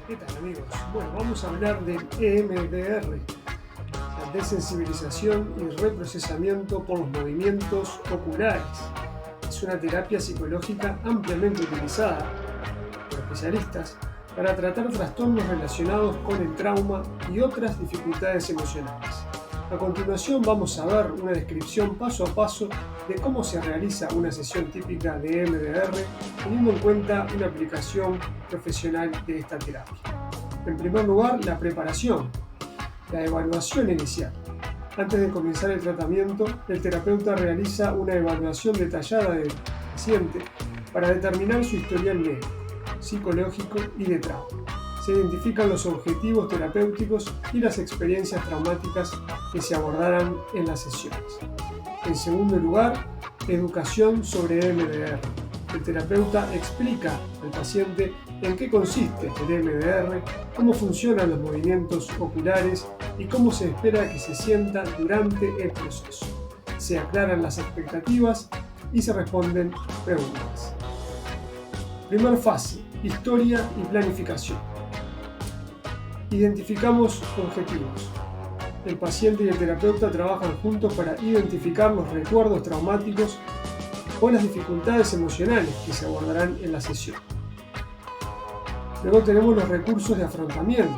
¿Qué tal, amigos? Bueno, vamos a hablar del EMDR, la desensibilización y reprocesamiento por los movimientos oculares. Es una terapia psicológica ampliamente utilizada por especialistas para tratar trastornos relacionados con el trauma y otras dificultades emocionales. A continuación vamos a ver una descripción paso a paso de cómo se realiza una sesión típica de EMDR, teniendo en cuenta una aplicación profesional de esta terapia. En primer lugar, la preparación, la evaluación inicial. Antes de comenzar el tratamiento, el terapeuta realiza una evaluación detallada del paciente para determinar su historial médico, psicológico y de trauma. Se identifican los objetivos terapéuticos y las experiencias traumáticas que se abordarán en las sesiones. En segundo lugar, educación sobre EMDR. El terapeuta explica al paciente en qué consiste el EMDR, cómo funcionan los movimientos oculares y cómo se espera que se sienta durante el proceso. Se aclaran las expectativas y se responden preguntas. Primera fase: historia y planificación. Identificamos objetivos. El paciente y el terapeuta trabajan juntos para identificar los recuerdos traumáticos o las dificultades emocionales que se abordarán en la sesión. Luego tenemos los recursos de afrontamiento.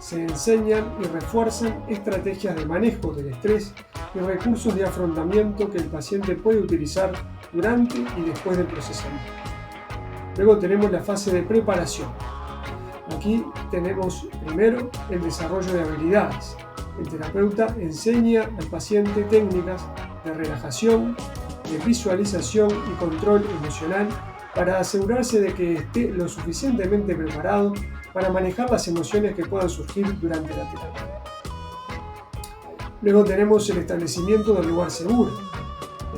Se enseñan y refuerzan estrategias de manejo del estrés y recursos de afrontamiento que el paciente puede utilizar durante y después del procesamiento. Luego tenemos la fase de preparación. Aquí tenemos primero el desarrollo de habilidades. El terapeuta enseña al paciente técnicas de relajación, de visualización y control emocional para asegurarse de que esté lo suficientemente preparado para manejar las emociones que puedan surgir durante la terapia. Luego tenemos el establecimiento del lugar seguro.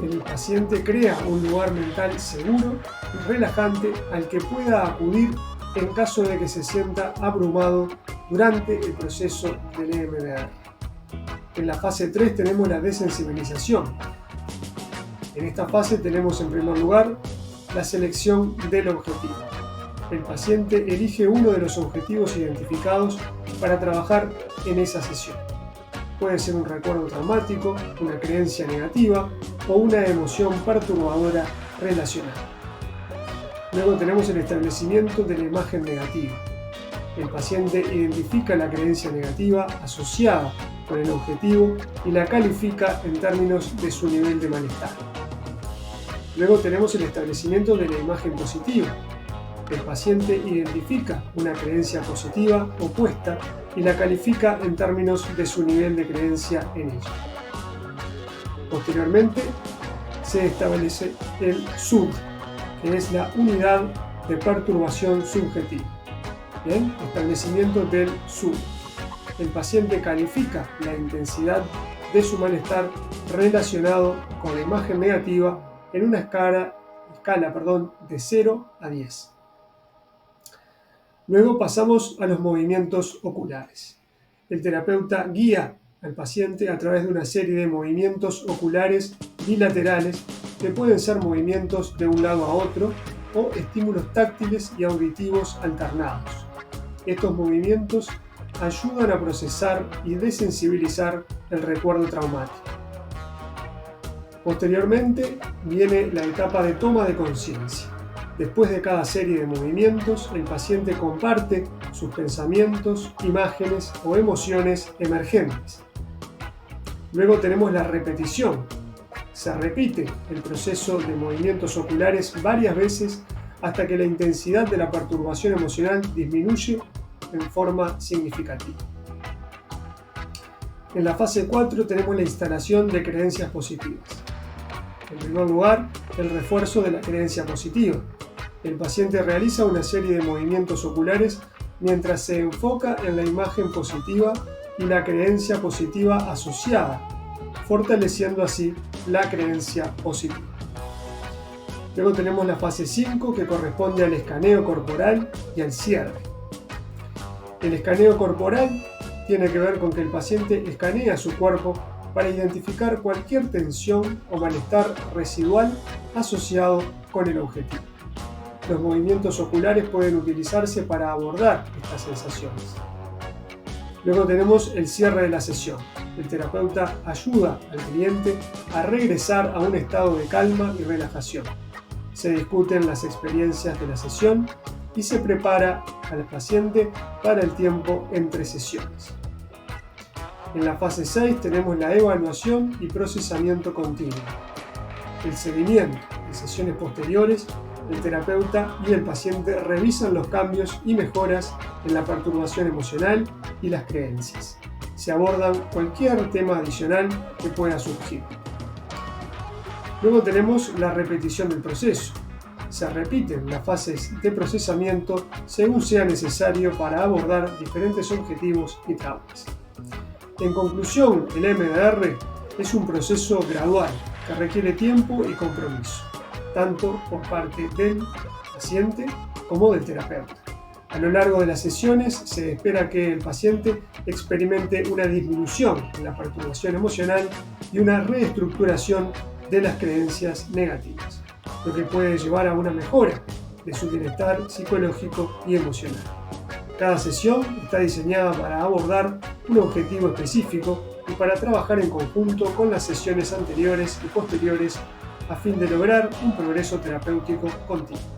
El paciente crea un lugar mental seguro y relajante al que pueda acudir en caso de que se sienta abrumado durante el proceso del EMDR. En la fase 3 tenemos la desensibilización. En esta fase tenemos en primer lugar la selección del objetivo. El paciente elige uno de los objetivos identificados para trabajar en esa sesión. Puede ser un recuerdo traumático, una creencia negativa o una emoción perturbadora relacionada. Luego tenemos el establecimiento de la imagen negativa. El paciente identifica la creencia negativa asociada con el objetivo y la califica en términos de su nivel de malestar. Luego tenemos el establecimiento de la imagen positiva. El paciente identifica una creencia positiva opuesta y la califica en términos de su nivel de creencia en ella. Posteriormente, se establece el SUD, que es la unidad de perturbación subjetiva. Bien, establecimiento del SUD. El paciente califica la intensidad de su malestar relacionado con la imagen negativa en una escala de 0 a 10. Luego pasamos a los movimientos oculares. El terapeuta guía al paciente a través de una serie de movimientos oculares bilaterales que pueden ser movimientos de un lado a otro o estímulos táctiles y auditivos alternados. Estos movimientos ayudan a procesar y desensibilizar el recuerdo traumático. Posteriormente viene la etapa de toma de conciencia. Después de cada serie de movimientos, el paciente comparte sus pensamientos, imágenes o emociones emergentes. Luego tenemos la repetición. Se repite el proceso de movimientos oculares varias veces hasta que la intensidad de la perturbación emocional disminuye en forma significativa. En la fase 4 tenemos la instalación de creencias positivas. En primer lugar, el refuerzo de la creencia positiva. El paciente realiza una serie de movimientos oculares mientras se enfoca en la imagen positiva y la creencia positiva asociada, fortaleciendo así la creencia positiva. Luego tenemos la fase 5, que corresponde al escaneo corporal y al cierre. El escaneo corporal tiene que ver con que el paciente escanea su cuerpo para identificar cualquier tensión o malestar residual asociado con el objetivo. Los movimientos oculares pueden utilizarse para abordar estas sensaciones. Luego tenemos el cierre de la sesión. El terapeuta ayuda al cliente a regresar a un estado de calma y relajación. Se discuten las experiencias de la sesión y se prepara al paciente para el tiempo entre sesiones. En la fase 6 tenemos la evaluación y procesamiento continuo. El seguimiento. En sesiones posteriores, el terapeuta y el paciente revisan los cambios y mejoras en la perturbación emocional y las creencias. Se abordan cualquier tema adicional que pueda surgir. Luego tenemos la repetición del proceso. Se repiten las fases de procesamiento según sea necesario para abordar diferentes objetivos y traumas. En conclusión, el MDR es un proceso gradual que requiere tiempo y compromiso, tanto por parte del paciente como del terapeuta. A lo largo de las sesiones se espera que el paciente experimente una disminución en la perturbación emocional y una reestructuración de las creencias negativas, lo que puede llevar a una mejora de su bienestar psicológico y emocional. Cada sesión está diseñada para abordar un objetivo específico y para trabajar en conjunto con las sesiones anteriores y posteriores a fin de lograr un progreso terapéutico continuo.